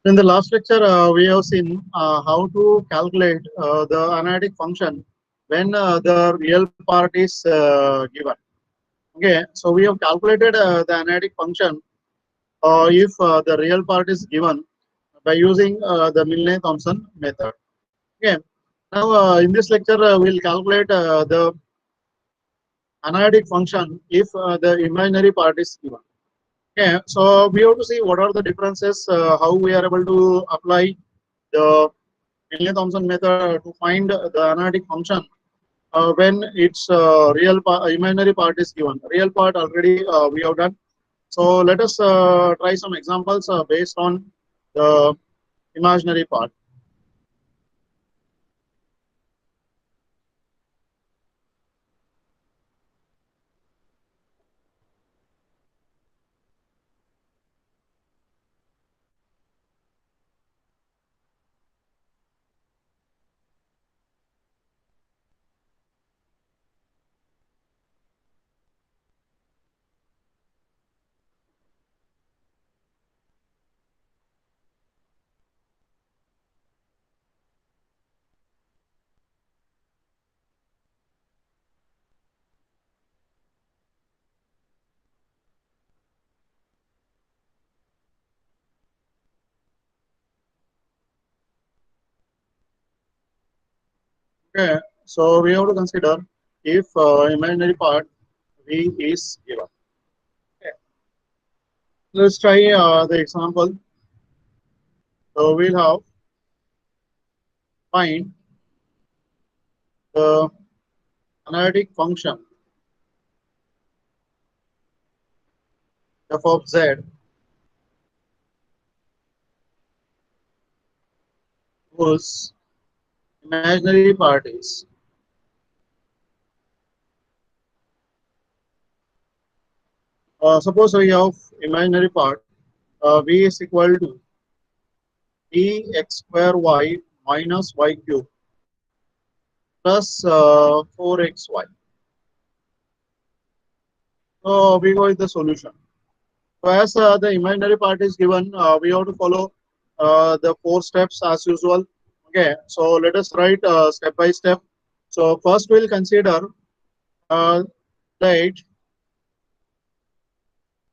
In the last lecture, we have seen how to calculate the analytic function when the real part is given. Okay, so we have calculated the analytic function if the real part is given by using the Milne-Thompson method. Okay, now in this lecture, we'll calculate the analytic function if the imaginary part is given. Okay, so we have to see what are the differences, how we are able to apply the Milne-Thompson method to find the analytic function when its imaginary part is given. Real part already we have done. So let us try some examples based on the imaginary part. Okay, so we have to consider if imaginary part V is given. Okay. Let's try the example. So we'll have find the analytic function f of z whose imaginary part is suppose we have imaginary part v is equal to x square y minus y cube plus 4xy. So we go with the solution. So as the imaginary part is given, we have to follow the 4 steps as usual. Okay, so let us write step by step. So first we'll consider that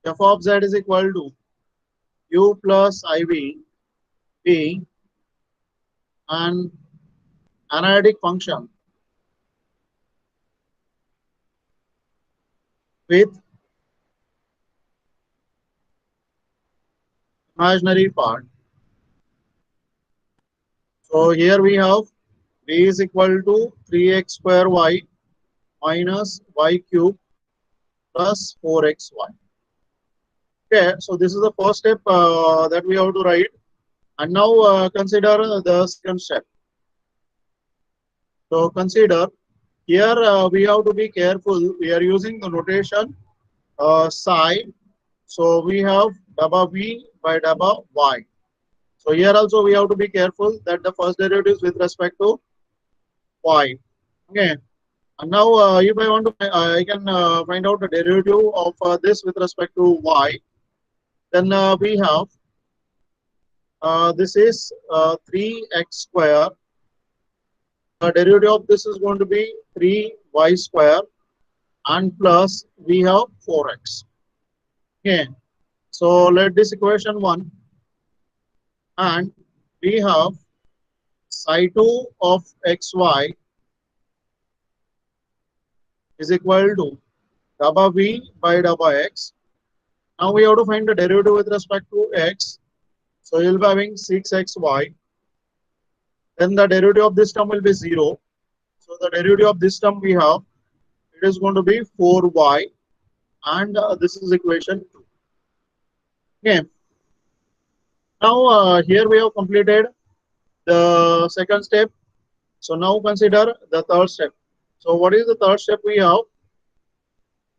f of z is equal to u plus iv b and analytic function with imaginary part. So here we have b is equal to 3x square y minus y cube plus 4xy. Okay, so this is the first step that we have to write. And now consider the second step. So consider here we have to be careful. We are using the notation psi. So we have dabba v by dabba y. So here also we have to be careful that the first derivative is with respect to y. Okay. And now if I want to, I can find out the derivative of this with respect to y. Then we have this is 3x square. The derivative of this is going to be 3y square and plus we have 4x. Okay. So let this equation 1 and we have psi 2 of xy is equal to dabba v by dabba x. Now we have to find the derivative with respect to x. So you'll be having 6xy. Then the derivative of this term will be 0. So the derivative of this term we have, it is going to be 4y and this is equation 2. Okay. Now here we have completed the second step. So now consider the third step. So what is the third step we have?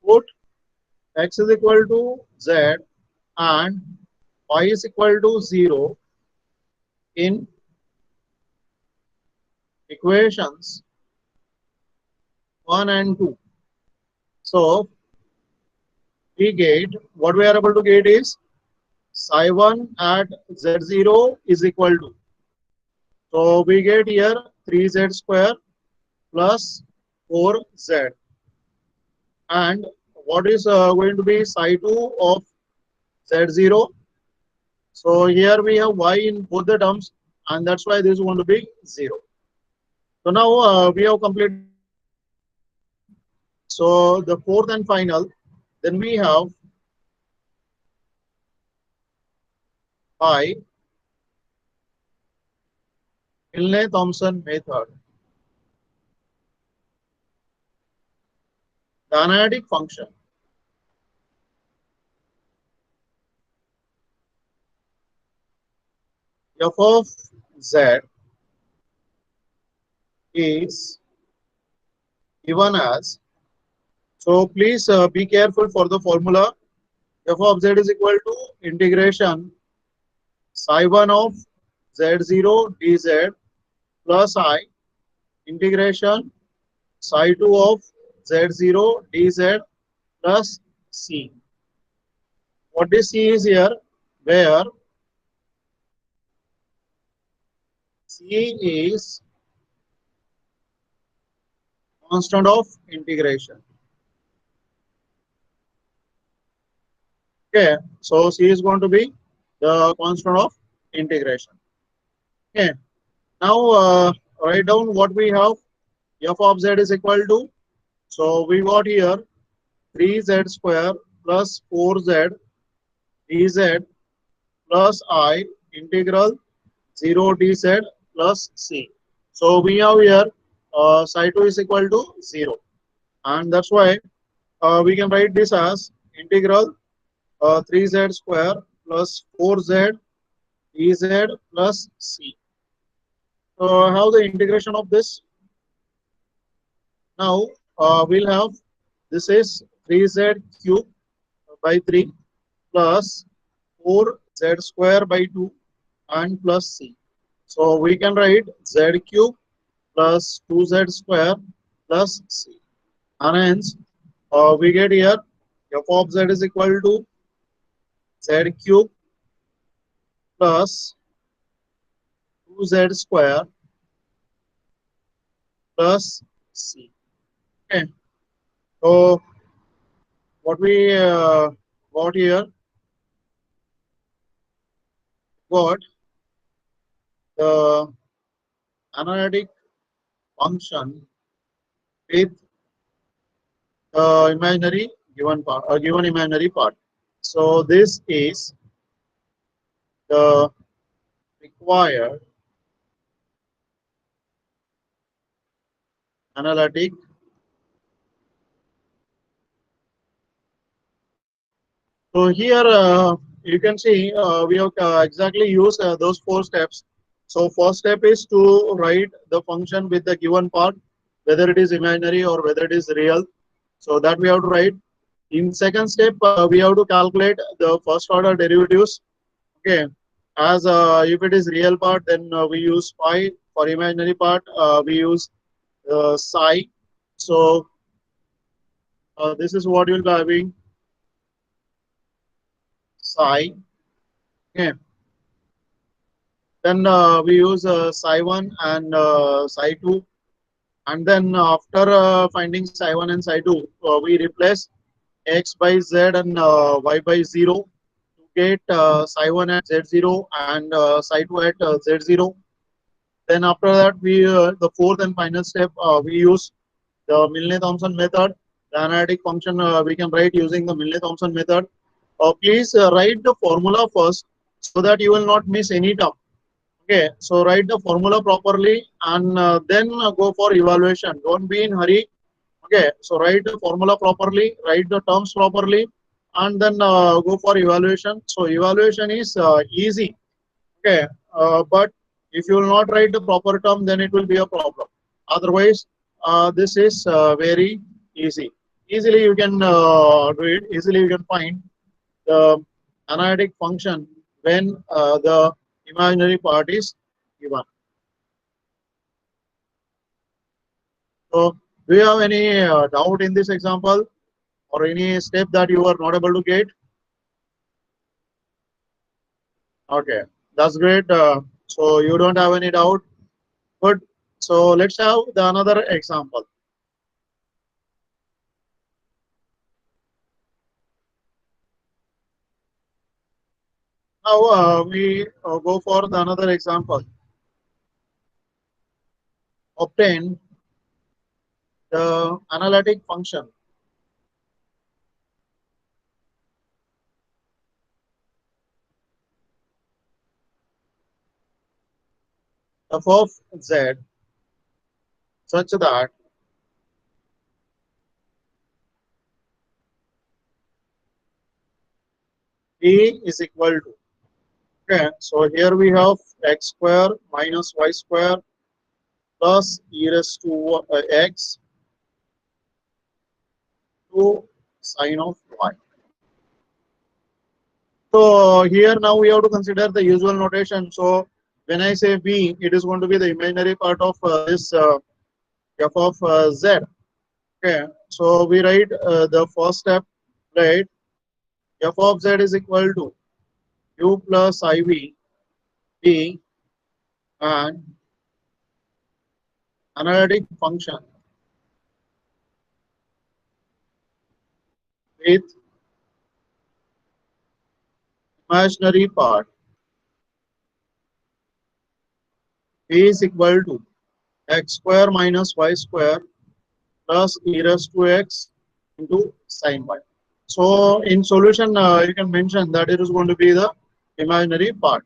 Put x is equal to z and y is equal to 0 in equations 1 and 2. So we get, what we are able to get is psi1 at z0 is equal to. So we get here 3z square plus 4z. And what is going to be psi2 of z0? So here we have y in both the terms, and that's why this is going to be 0. So now we have completed this. So the fourth and final, then we have by Milne-Thompson method, the analytic function f of z is given as, so please be careful for the formula. F of z is equal to integration psi1 of z0 dz plus I integration psi2 of z0 dz plus c. What this c is here, where c is constant of integration. Okay, so c is going to be the constant of integration. Okay, now write down what we have. F of z is equal to, so we got here 3z square plus 4z dz plus I integral 0 dz plus c. So we have here psi2 is equal to 0, and that's why we can write this as integral 3z square plus 4z dz plus c. So how the integration of this? Now we'll have, this is 3z cube by 3 plus 4z square by 2 and plus c. So we can write z cube plus 2z square plus c. And hence we get here f of z is equal to z cube plus 2z square plus c. Okay. So what we got here, got the analytic function with imaginary given part, given imaginary part. So this is the required analytic. So here you can see we have exactly used those 4 steps. So first step is to write the function with the given part, whether it is imaginary or whether it is real. So that we have to write. In second step, we have to calculate the first order derivatives. Okay, as if it is real part, then we use phi. For imaginary part, we use psi. So this is what you'll be having, psi. Okay. Then we use psi1 and psi2, and then after finding psi1 and psi2, we replace x by z and y by 0 to get psi1 at z0 and psi2 at z0. Then after that, we the fourth and final step, we use the Milne-Thompson method. The analytic function we can write using the Milne-Thompson method. Please write the formula first so that you will not miss any term. Okay, so write the formula properly and then go for evaluation. Don't be in hurry. Okay, so write the formula properly, write the terms properly, and then go for evaluation. So evaluation is easy. Okay, but if you will not write the proper term, then it will be a problem. Otherwise, this is very easy. Easily you can do it. Easily you can find the analytic function when the imaginary part is given. So, do you have any doubt in this example or any step that you are not able to get? Okay, that's great. So you don't have any doubt. Good. So let's have the another example. Now we go for the another example. Obtain the analytic function f of z such that e is equal to. Okay, so here we have x square minus y square plus e raised to x to sine of y. So here now we have to consider the usual notation. So when I say b, it is going to be the imaginary part of this f of z. Okay, so we write the first step, right? F of z is equal to u plus iv b and analytic function with imaginary part b is equal to x square minus y square plus e raised to x into sine y. So in solution, you can mention that it is going to be the imaginary part.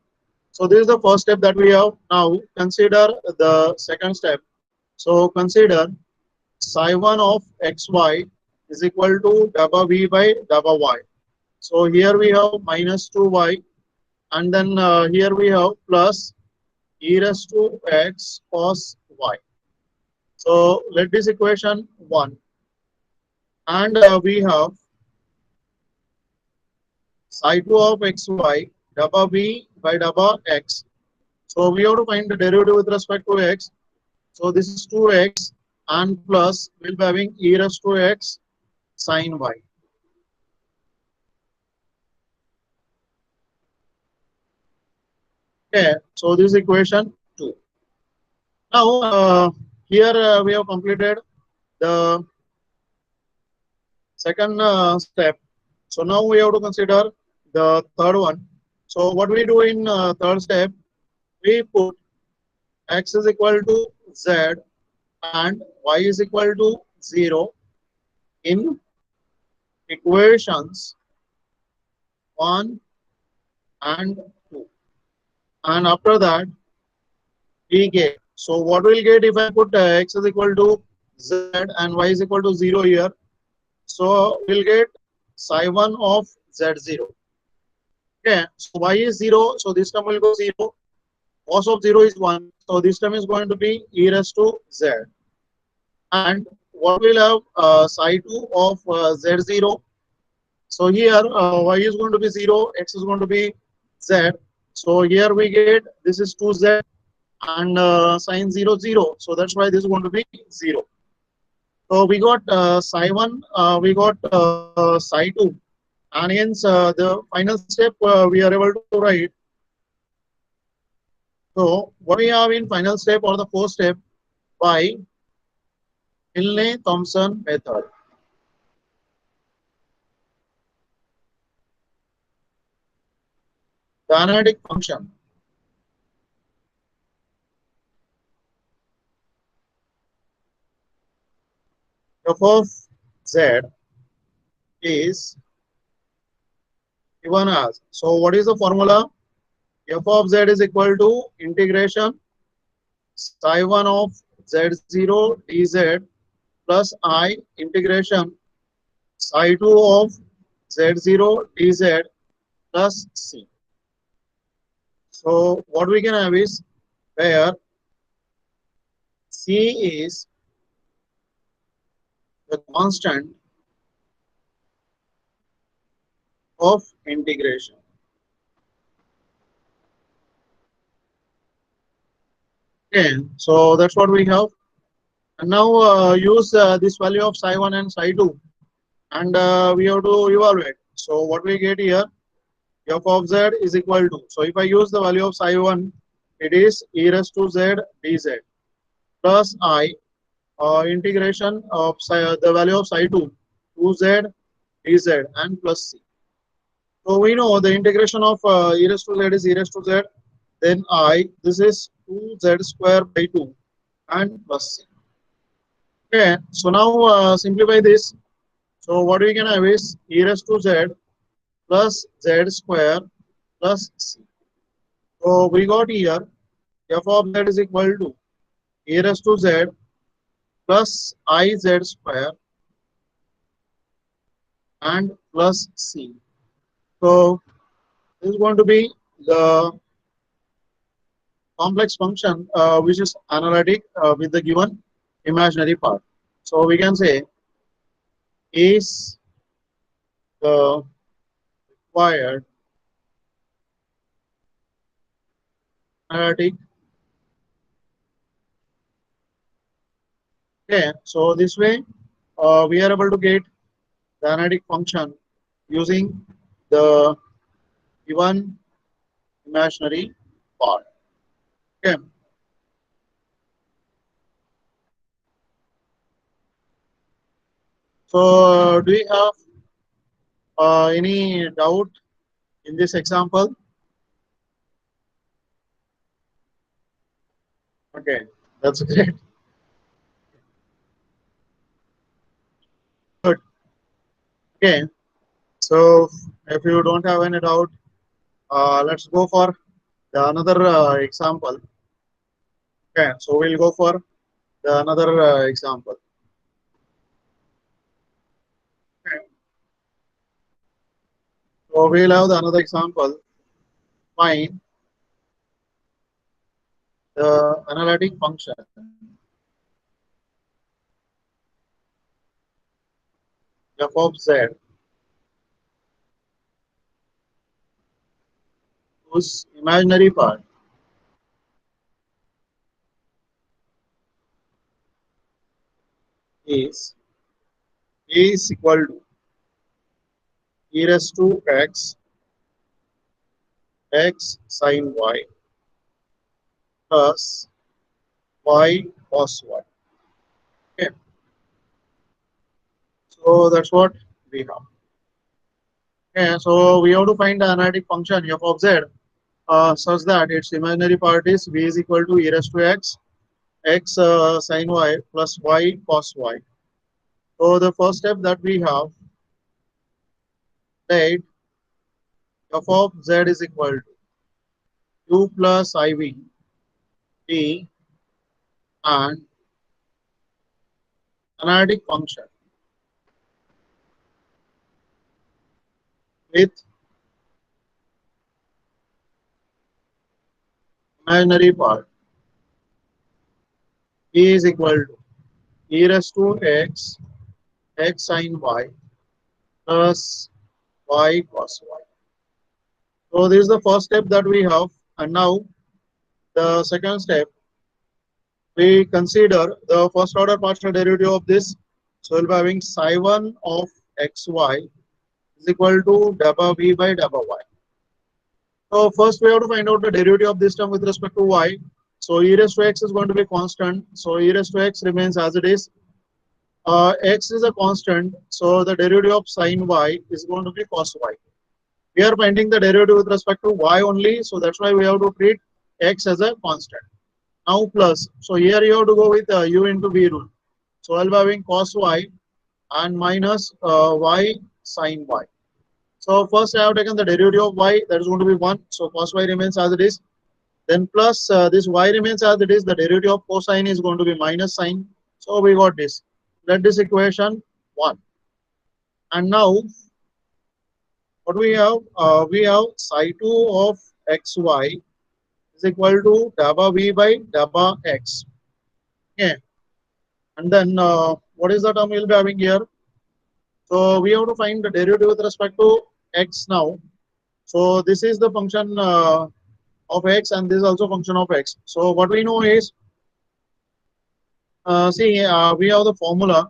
So this is the first step that we have. Now consider the second step. So consider psi1 of xy is equal to gamma v by gamma y. So here we have minus 2y and then here we have plus e raised to x cos y. So let this equation 1 and we have psi2 of xy gamma v by gamma x. So we have to find the derivative with respect to x. So this is 2x and plus we'll be having e raised to x sine y. Okay, so this is equation 2. Now here we have completed the second step. So now we have to consider the third one. So what we do in third step, we put x is equal to z and y is equal to 0 in equations 1 and 2. And after that, we get. So what we'll get if I put x is equal to z and y is equal to 0 here. So we'll get psi1 of z0. Okay, so y is 0, so this term will go 0. Cos of 0 is 1, so this term is going to be e raised to z. And what will have psi2 of z0. So here y is going to be 0, x is going to be z. So here we get this is 2z and sine 0 0. So that's why this is going to be 0. So we got psi1, we got psi2, and hence the final step we are able to write. So what we have in final step or the fourth step by Milne-Thompson method. The analytic function f of z is given as. So what is the formula? F of z is equal to integration psi1 of z0 dz plus I integration psi2 of z0 dz plus c. So what we can have is where c is the constant of integration. Okay, so that's what we have. And now use this value of psi1 and psi2 and we have to evaluate. So what we get here, f of z is equal to, so if I use the value of psi1, it is e raised to z dz plus I integration of the value of psi2 2z dz and plus c. So we know the integration of e raised to z is e raised to z, then I, this is 2z square by 2 and plus c. Okay, so now simplify this. So what we can have is e raised to z plus z square plus c. So we got here f of z is equal to e raised to z plus I z square and plus c. So this is going to be the complex function which is analytic with the given imaginary part. So we can say is the required analytic. Okay, so this way we are able to get the analytic function using the given imaginary part. Okay. So do you have any doubt in this example? Okay, that's great. Good. Okay, so if you don't have any doubt, let's go for the another example. Okay, so we'll go for the another example. Okay. So we'll have the another example. Find the analytic function f of z whose imaginary part is equal to e raised to x sin y plus y cos y. Okay, so that's what we have. Okay, so we have to find the analytic function f of z such that its imaginary part is v is equal to e raised to x sin y plus y cos y. So the first step that we have, that f of z is equal to u plus iv t and analytic function with imaginary part is equal to e raised to x sin y plus y cos y. So this is the first step that we have, and now the second step, we consider the first order partial derivative of this. So we'll be having psi1 of xy is equal to delta v by delta y. So first we have to find out the derivative of this term with respect to y. So e raised to x is going to be constant. So e raised to x remains as it is. X is a constant. So the derivative of sin y is going to be cos y. We are finding the derivative with respect to y only. So that's why we have to treat x as a constant. Now plus. So here you have to go with u into v rule. So I'll be having cos y and minus y sin y. So first I have taken the derivative of y, that is going to be 1. So cos y remains as it is. Then plus this y remains as it is. The derivative of cosine is going to be minus sine. So we got this. Let this equation 1. And now what we have? We have psi2 of xy is equal to delta v by delta x. Okay. And then what is the term we'll be having here? So we have to find the derivative with respect to x now. So this is the function of x and this is also function of x. So what we know is, we have the formula.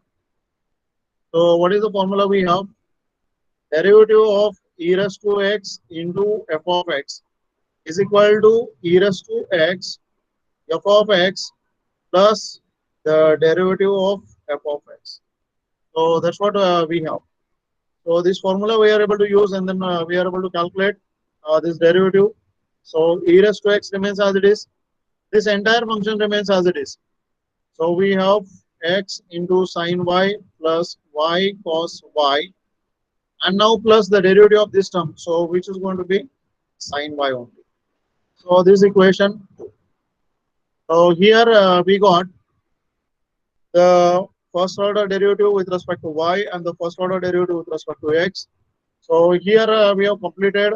So what is the formula we have? Derivative of e raised to x into f of x is equal to e raised to x f of x plus the derivative of f of x. So that's what we have. So this formula we are able to use, and then we are able to calculate this derivative. So e raised to x remains as it is. This entire function remains as it is. So we have x into sine y plus y cos y, and now plus the derivative of this term. So which is going to be sine y only. So this equation. So here we got the first order derivative with respect to y and the first order derivative with respect to x. So here we have completed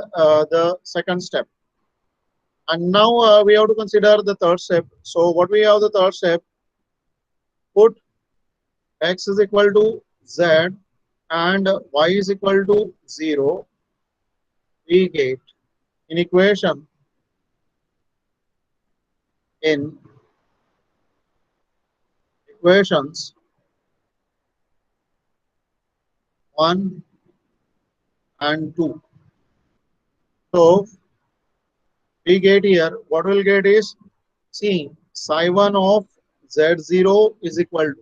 the second step. And now we have to consider the third step. So what we have the third step, put x is equal to z and y is equal to 0, we get in in equations 1 and 2. So we get here, what we'll get is, see, psi1 of z0 is equal to.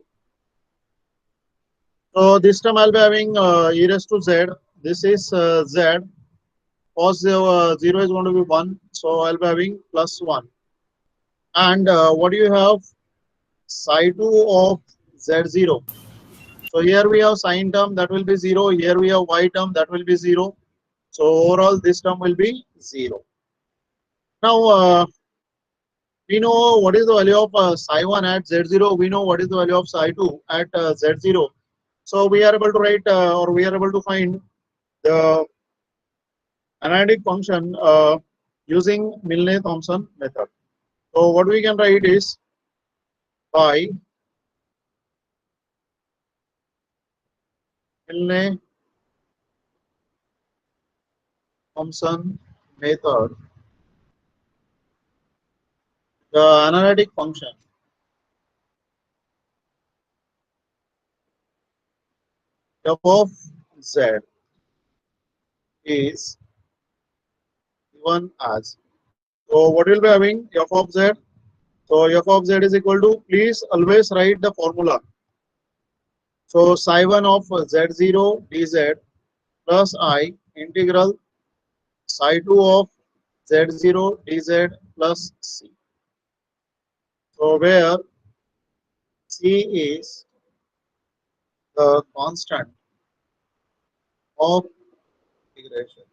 So this time I'll be having e raised to z. This is z. Cos 0 is going to be 1. So I'll be having plus 1. And what do you have? Psi 2 of z0. So here we have sine term, that will be 0. Here we have y term, that will be 0. So overall this term will be 0. Now we know what is the value of psi 1 at z0. We know what is the value of psi 2 at z0. So we are able to write or we are able to find the analytic function using Milne-Thompson method. So what we can write is, by Milne-Thompson method, the analytic function f of z is given as. So what will be having f of z? So f of z is equal to, please always write the formula. So psi1 of z0 dz plus I integral psi2 of z0 dz plus c. So where c is the constant of integration.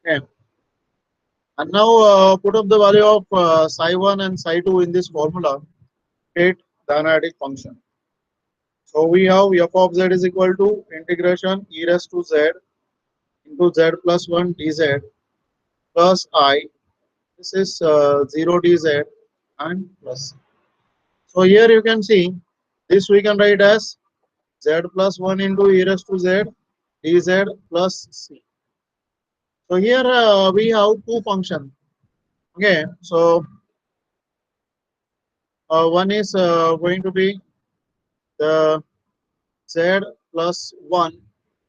Okay. And now put up the value of psi1 and psi2 in this formula, get the analytic function. So we have f of z is equal to integration e raised to z into z plus 1 dz plus I. This is 0 dz and plus. So here you can see this we can write as z plus 1 into e raised to z dz plus c. So here we have two functions. Okay, so one is going to be the z plus 1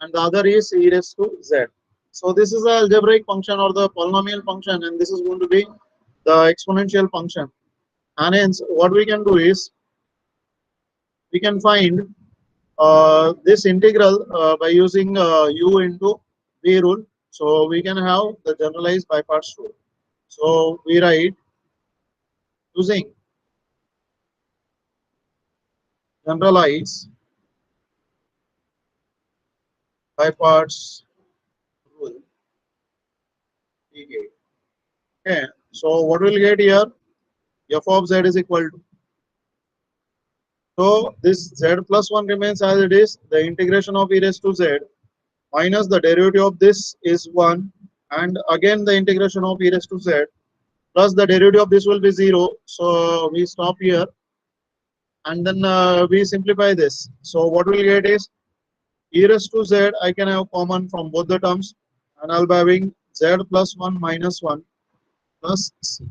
and the other is e raised to z. So this is the algebraic function or the polynomial function, and this is going to be the exponential function. And hence what we can do is we can find this integral by using u into v rule. So we can have the generalized by parts rule. So we write using generalized by parts rule we get. Okay, so what we'll get here, f of z is equal to, so this z plus 1 remains as it is, the integration of e raised to z minus the derivative of this is 1, and again the integration of e raised to z plus the derivative of this will be 0. So we stop here and then we simplify this. So what we'll get is e raised to z I can have common from both the terms, and I'll be having z plus 1 minus 1 plus c.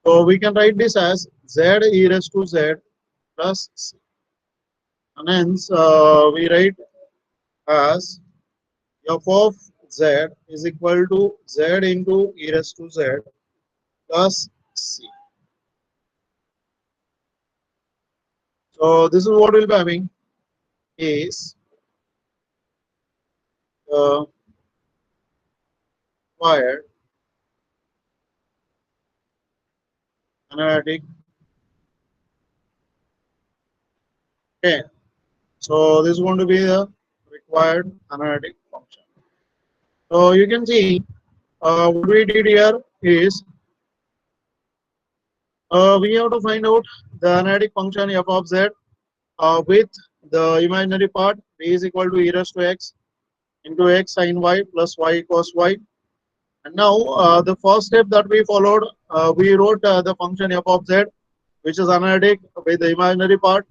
So we can write this as z e raised to z plus c. and hence we write as f of z is equal to z into e raised to z plus c. So this is what we'll be having is required analytic. Okay, so this is going to be the required analytic function. So you can see what we did here is we have to find out the analytic function f of z with the imaginary part b is equal to e raised to x into x sin y plus y cos y. And now the first step that we followed, we wrote the function f of z, which is analytic with the imaginary part.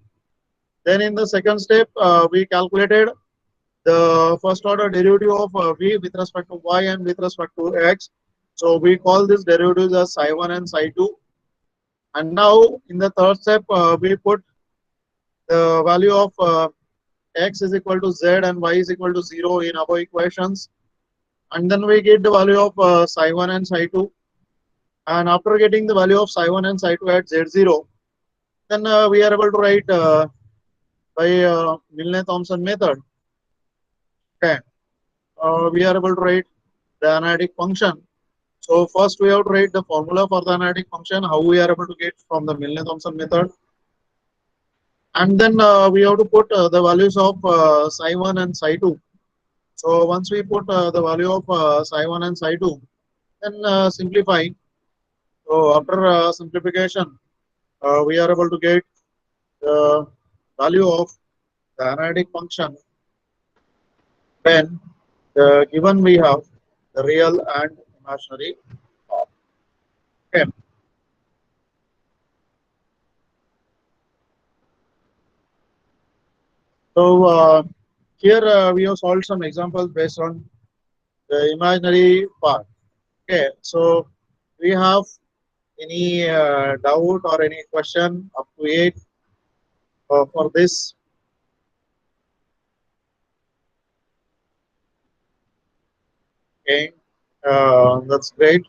Then in the second step, we calculated the first order derivative of v with respect to y and with respect to x. So we call this derivatives as psi 1 and psi 2. And now in the third step, we put the value of x is equal to z and y is equal to 0 in our equations. And then we get the value of psi 1 and psi 2. And after getting the value of psi 1 and psi 2 at z0, then we are able to write by Milne-Thompson method. Okay, we are able to write the analytic function. So first we have to write the formula for the analytic function, how we are able to get from the Milne-Thompson method. And then we have to put the values of psi 1 and psi 2. So once we put the value of psi 1 and psi 2, then simplify. So after simplification, we are able to get the value of the analytic function when given we have the real and imaginary part. Okay. So here we have solved some examples based on the imaginary part. Okay. So we have any doubt or any question up to 8 for this? Okay. That's great.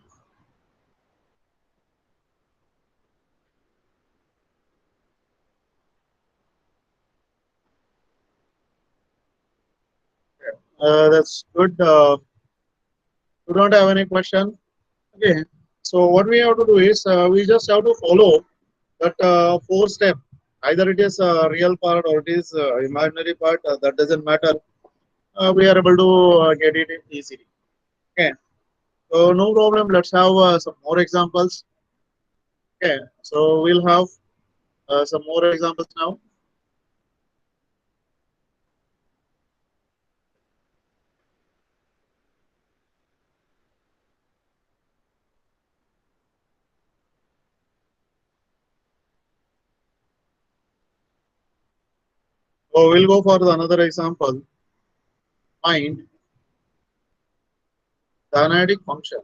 That's good. We don't have any question. Okay. So what we have to do is we just have to follow that four step. Either it is a real part or it is imaginary part. That doesn't matter. We are able to get it easily. Okay. So no problem. Let's have some more examples. Okay. So we'll have some more examples now. So we'll go for the another example. Find the analytic function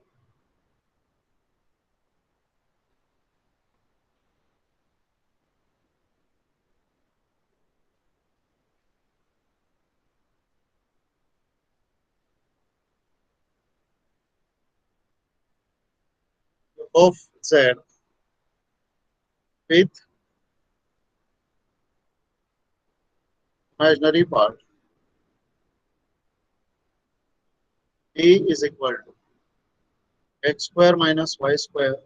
of z with imaginary part a is equal to x square minus y square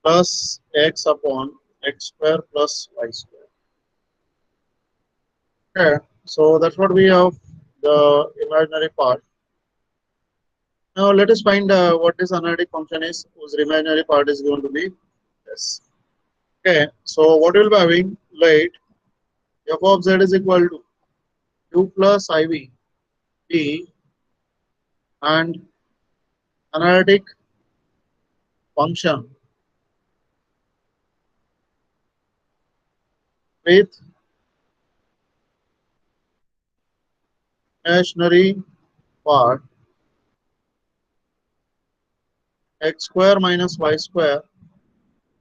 plus x upon x square plus y square. Okay, so that's what we have the imaginary part. Now let us find what this analytic function is, whose imaginary part is going to be this. Okay, so what we'll be having, let f of z is equal to u plus iv b and analytic function with imaginary part x square minus y square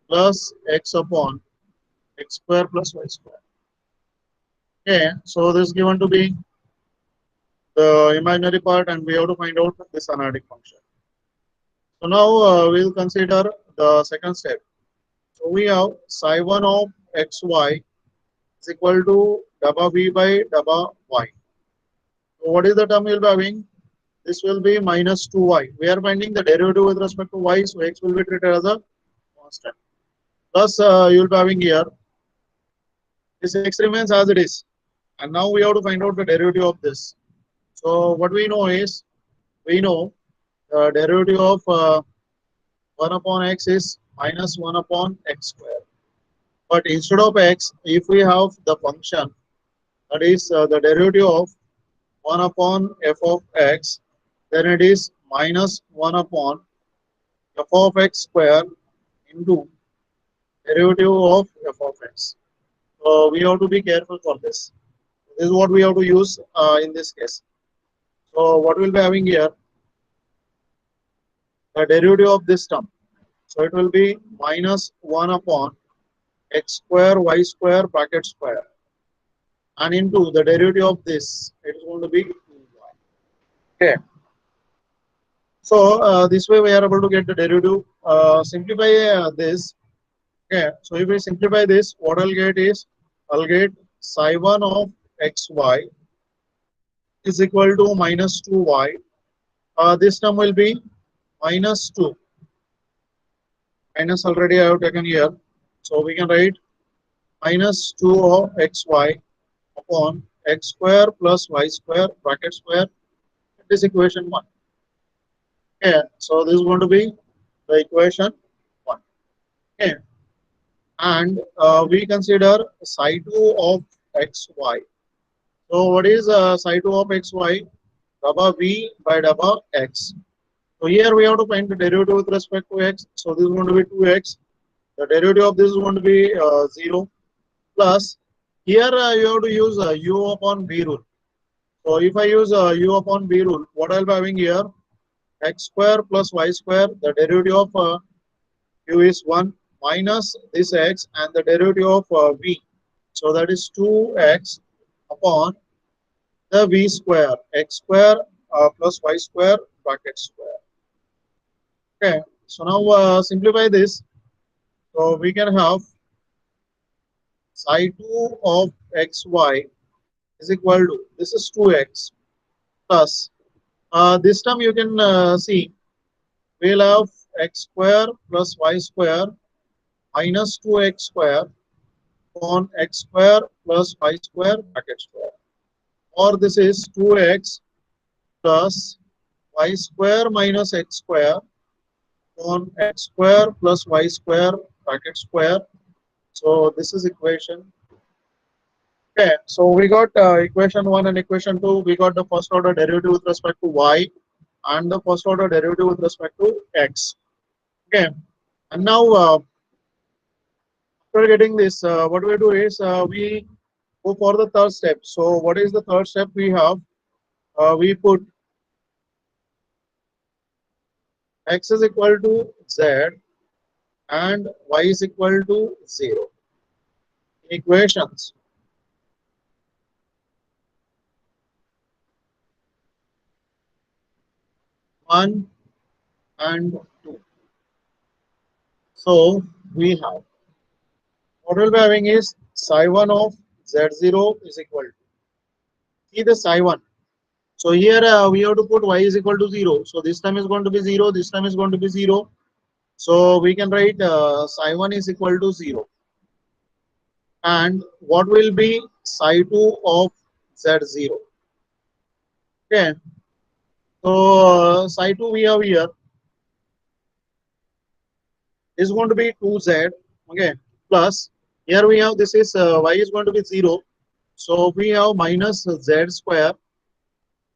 plus x upon x square plus y square. Okay, so this is given to be the imaginary part, and we have to find out this analytic function. So now we'll consider the second step. So we have psi1 of xy is equal to dabba v by dabba y. So what is the term you'll be having? This will be minus 2y. We are finding the derivative with respect to y, so x will be treated as a constant. Plus you'll be having here, this x remains as it is. And now we have to find out the derivative of this. So what we know is, we know the derivative of 1 upon x is minus 1 upon x square. But instead of x, if we have the function, that is the derivative of 1 upon f of x, then it is minus 1 upon f of x square into derivative of f of x. So we have to be careful for this. This is what we have to use in this case. So what we'll be having here, the derivative of this term. So it will be minus 1 upon x square y square bracket square, and into the derivative of this, it is going to be 2y. Okay. So this way we are able to get the derivative. Simplify this. Okay. So if we simplify this, what I'll get is, I'll get psi1 of xy is equal to minus 2y. This term will be minus 2. Minus already I have taken here. So we can write minus 2 of xy upon x square plus y square bracket square. This equation 1. Okay, so this is going to be the equation 1. Okay, and we consider psi 2 of xy. So what is psi 2 of xy? Dabba v by dabba x. So here we have to find the derivative with respect to x. So this is going to be 2x. The derivative of this is going to be 0 plus. Here you have to use u upon v rule. So if I use u upon v rule, what I'll be having here, x square plus y square, the derivative of u is 1 minus this x and the derivative of v. So that is 2x upon the v square, x square plus y square bracket square. Okay, so now simplify this. So we can have psi 2 of xy is equal to, this is 2x plus, this term you can see, we'll have x square plus y square minus 2x square on x square plus y square bracket square. Or this is 2x plus y square minus x square on x square plus y square bracket square. So this is equation. Okay, so we got equation 1 and equation 2. We got the first order derivative with respect to y and the first order derivative with respect to x. Okay, and now after getting this, what we do is we go for the third step. So what is the third step we have? We put x is equal to z and y is equal to 0. Equations 1 and 2. So we have, what we'll be having is psi1 of z0 is equal to, see the psi1. So here we have to put y is equal to 0. So this time is going to be 0, this time is going to be 0. So we can write psi1 is equal to 0. And what will be psi 2 of z0? Okay. So psi 2 we have here is going to be 2z. Okay. Plus here we have, this is y is going to be 0. So we have minus z square.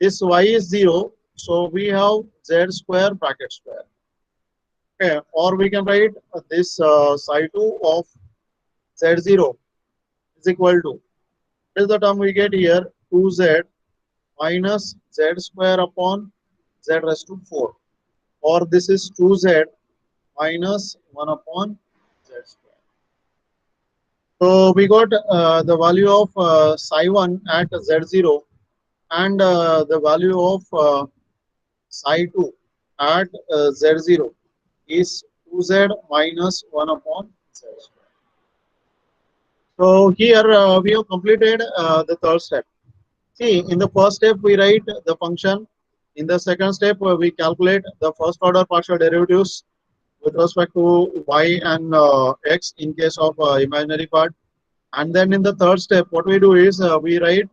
This y is 0. So we have z square bracket square. Okay. Or we can write this psi 2 of z0 is equal to, what is the term we get here? 2z minus z square upon z raised to 4. Or this is 2z minus 1 upon z square. So we got the value of psi1 at z0 and the value of psi2 at z0 is 2z minus 1 upon z. So here we have completed the third step. See, in the first step we write the function. In the second step we calculate the first order partial derivatives with respect to y and x in case of imaginary part. And then in the third step, what we do is we write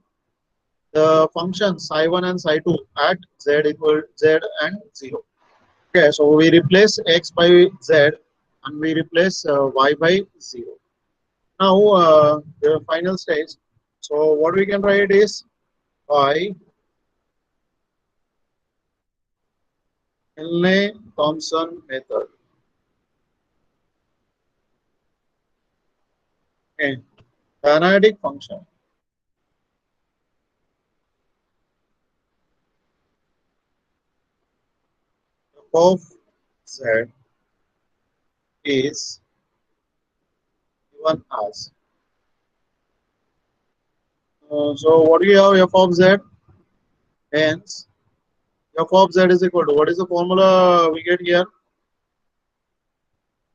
the function psi1 and psi2 at z equal z and 0. Okay, so we replace x by z and we replace y by 0. Now the final stage. So what we can write is by Milne-Thompson method. Okay, the analytic function of z is given as. So what do you have f of z? Hence f of z is equal to, what is the formula we get here?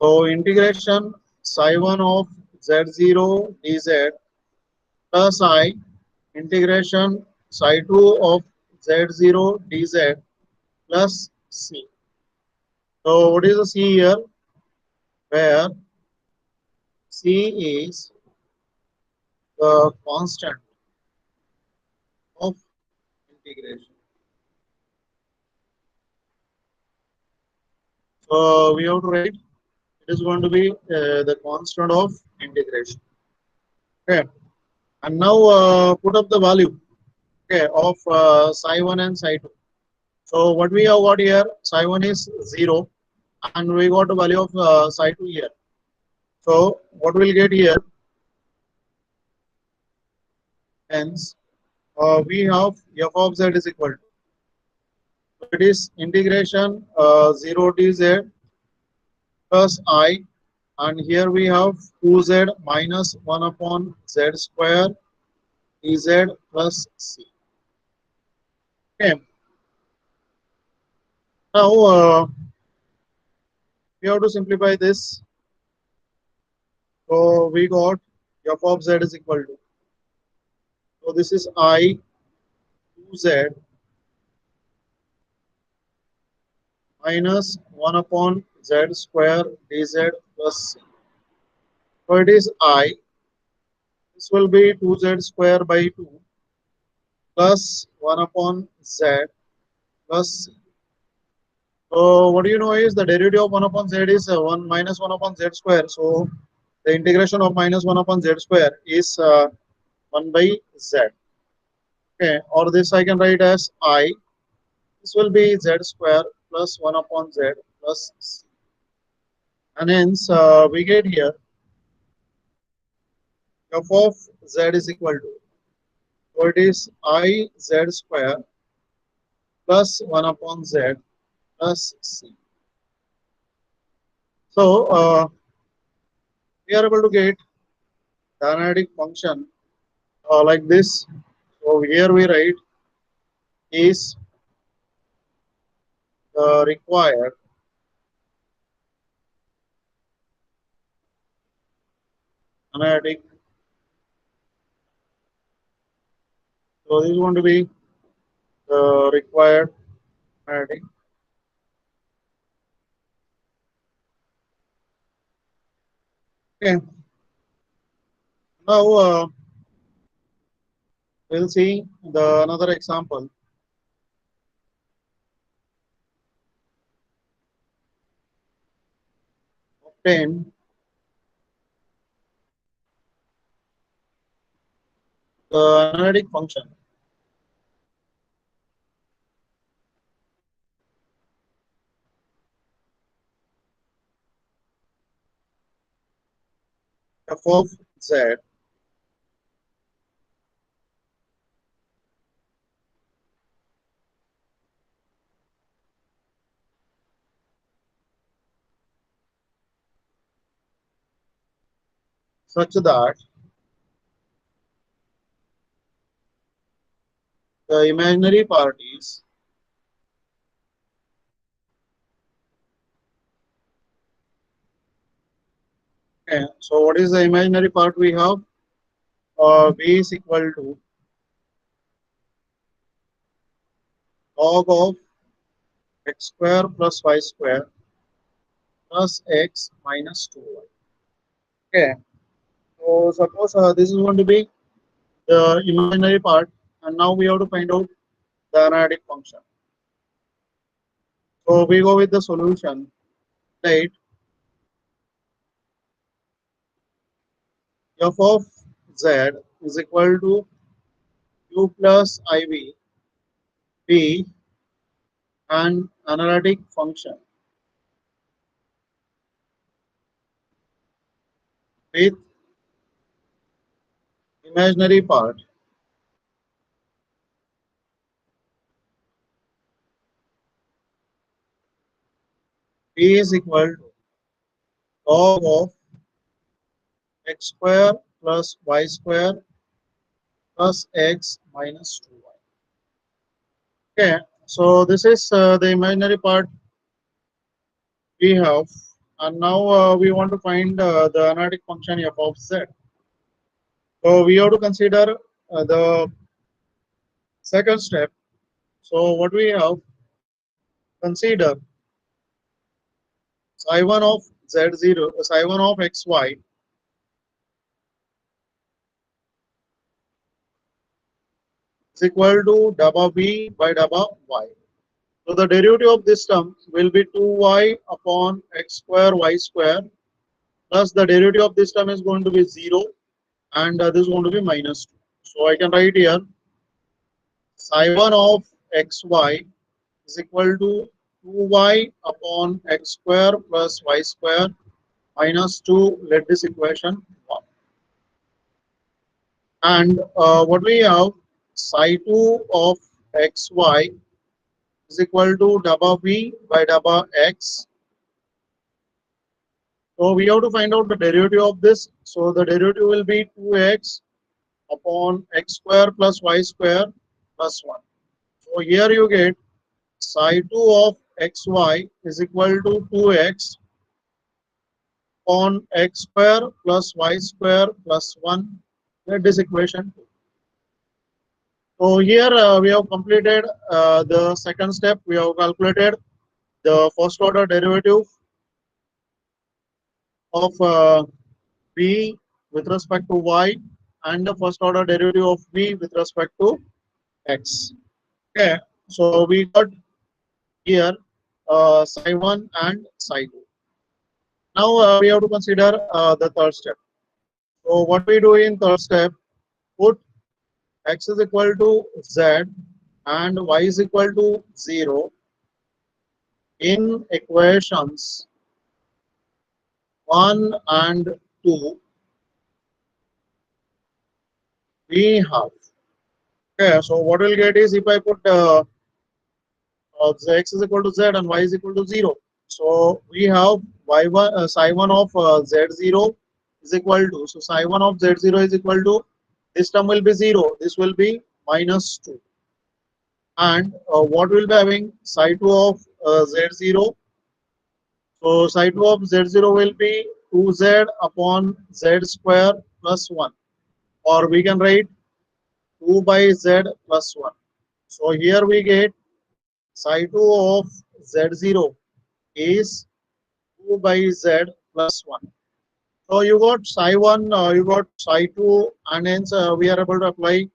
So integration psi1 of z0 dz plus I integration psi2 of z0 dz plus c. So what is the c here? Where c is the constant of integration. So we have to write it is going to be the constant of integration. Okay, and now put up the value, okay, of psi1 and psi2. So what we have got here, psi1 is 0 and we got the value of psi2 here. So what we'll get here, hence we have f of z is equal to, so it is integration 0 dz plus I, and here we have 2z minus 1 upon z square dz plus c. Okay, now we have to simplify this. So we got f of z is equal to, so this is I 2z minus 1 upon z square dz plus c. So it is I, this will be 2z square by 2 plus 1 upon z plus c. So what do you know is the derivative of 1 upon z is 1 minus 1 upon z square. So the integration of minus 1 upon z square is 1 by z. Okay, or this I can write as I, this will be z square plus 1 upon z plus c. And hence we get here f of z is equal to, so it is I z square plus 1 upon z plus c. So we are able to get the analytic function like this. So here we write is the required analytic. So this is going to be the required analytic. Okay. Now we'll see the another example. Obtain the analytic function f of z such that the imaginary part is okay. So what is the imaginary part we have? V is equal to log of x square plus y square plus x minus 2y. Okay. So suppose this is going to be the imaginary part, and now we have to find out the analytic function. So we go with the solution. Right. F of z is equal to u plus iv b and analytic function with imaginary part b is equal to log of x square plus y square plus x minus 2y. Okay, so this is the imaginary part we have, and now we want to find the analytic function f of z. So we have to consider the second step. So what we have, consider psi1 of z0, psi1 of xy is equal to dabba b by dabba y. So the derivative of this term will be 2y upon x square y square plus the derivative of this term is going to be 0 and this is going to be minus 2. So I can write here psi1 of xy is equal to 2y upon x square plus y square minus 2. Let this equation 1. And what we have, psi2 of xy is equal to dabba b by dabba x. So we have to find out the derivative of this. So the derivative will be 2x upon x square plus y square plus 1. So here you get psi2 of xy is equal to 2x upon x square plus y square plus 1. Let this equation 2. So here we have completed the second step. We have calculated the first order derivative of v with respect to y and the first order derivative of v with respect to x. Okay, so we got here psi1 and psi2. Now we have to consider the third step. So what we do in third step, put x is equal to z and y is equal to 0 in equations 1 and 2 we have. Okay, so what we'll get is if I put x is equal to z and y is equal to 0. So we have y1 psi1 of z0 is equal to, so psi1 of z0 is equal to, this term will be 0, this will be minus 2. And what will be having psi2 of z0? So psi2 of z0 will be 2z upon z square plus 1, or we can write 2 by z plus 1. So here we get psi2 of z0 is 2 by z plus 1. So you got psi1, you got psi2, and hence we are able to apply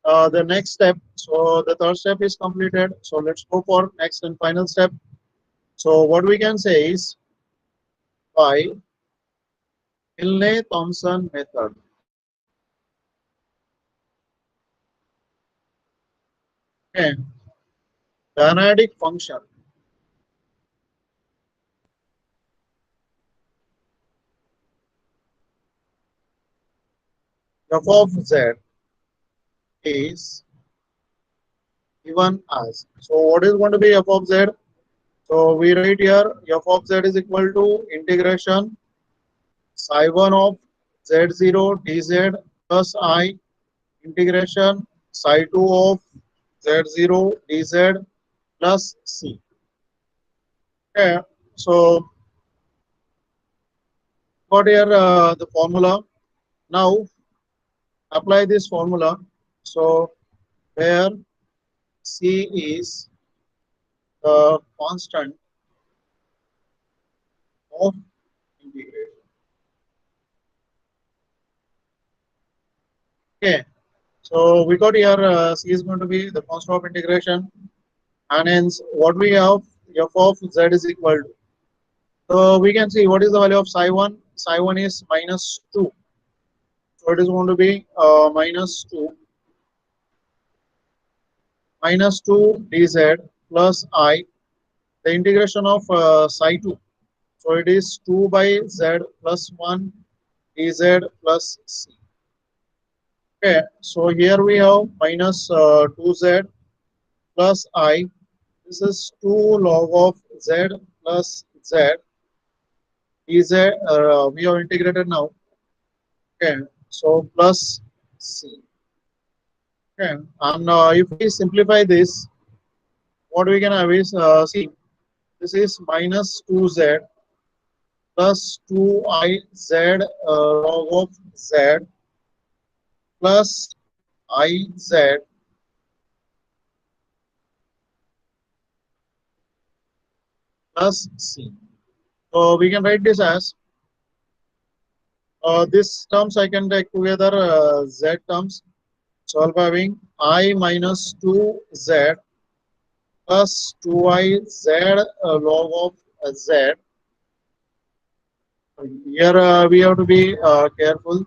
the next step. So the third step is completed. So let's go for next and final step. So what we can say is by Milne-Thompson method. Okay. The analytic function f of z is given as. So what is going to be f of z? So we write here f of z is equal to integration psi1 of z0 dz plus I integration psi2 of z0 dz plus c. Okay, so got here the formula. Now apply this formula. So where c is the constant of integration. Okay, so we got here c is going to be the constant of integration, and hence what we have f of z is equal to. So we can see what is the value of psi 1. Psi 1 is minus 2. So it is going to be minus 2 dz plus I, the integration of psi 2. So it is 2 by z plus 1 dz plus c. Okay, so here we have minus 2z plus I. This is 2 log of z plus z dz. We have integrated now. Okay, so plus c. Okay, and if we simplify this, what we can have is see, this is minus 2z plus 2iz log of z plus iz plus c. So we can write this as this terms I can take together z terms. So I'll be having I minus 2z plus 2iz log of z. Here we have to be careful.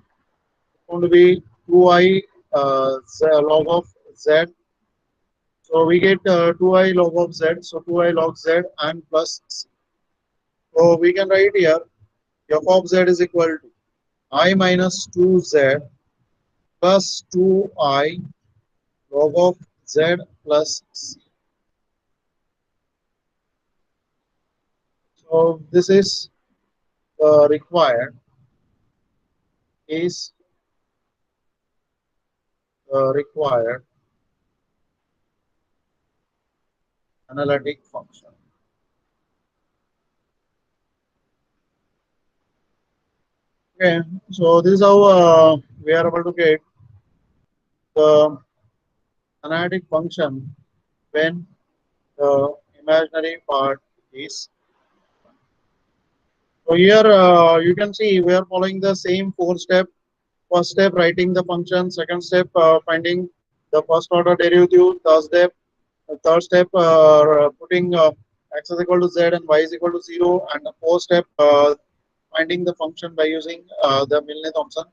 It's going to be 2i log of z. So we get 2i log of z. So 2i log z and plus c. So we can write here f of z is equal to I minus 2z plus 2i log of z plus c. So this is required is required analytic function. Okay, so this is how we are able to get the analytic function when the imaginary part is. So here you can see we are following the same 4 step. First step writing the function, second step finding the first order derivative, third step putting x is equal to z and y is equal to 0, and the fourth step finding the function by using the Milne-Thompson.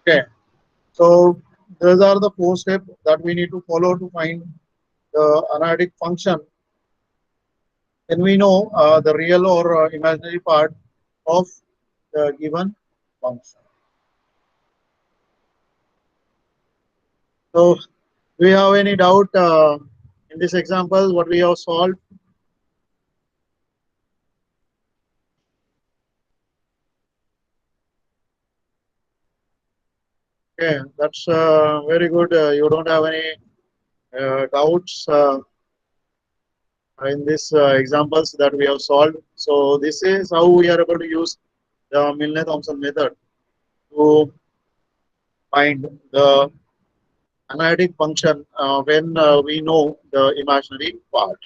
Okay, so those are the 4 steps that we need to follow to find the analytic function. Then we know the real or imaginary part of the given function. So, do you have any doubt in this example what we have solved? Okay, that's very good. You don't have any doubts in these examples that we have solved. So, this is how we are able to use the Milne-Thompson method to find the analytic function when we know the imaginary part.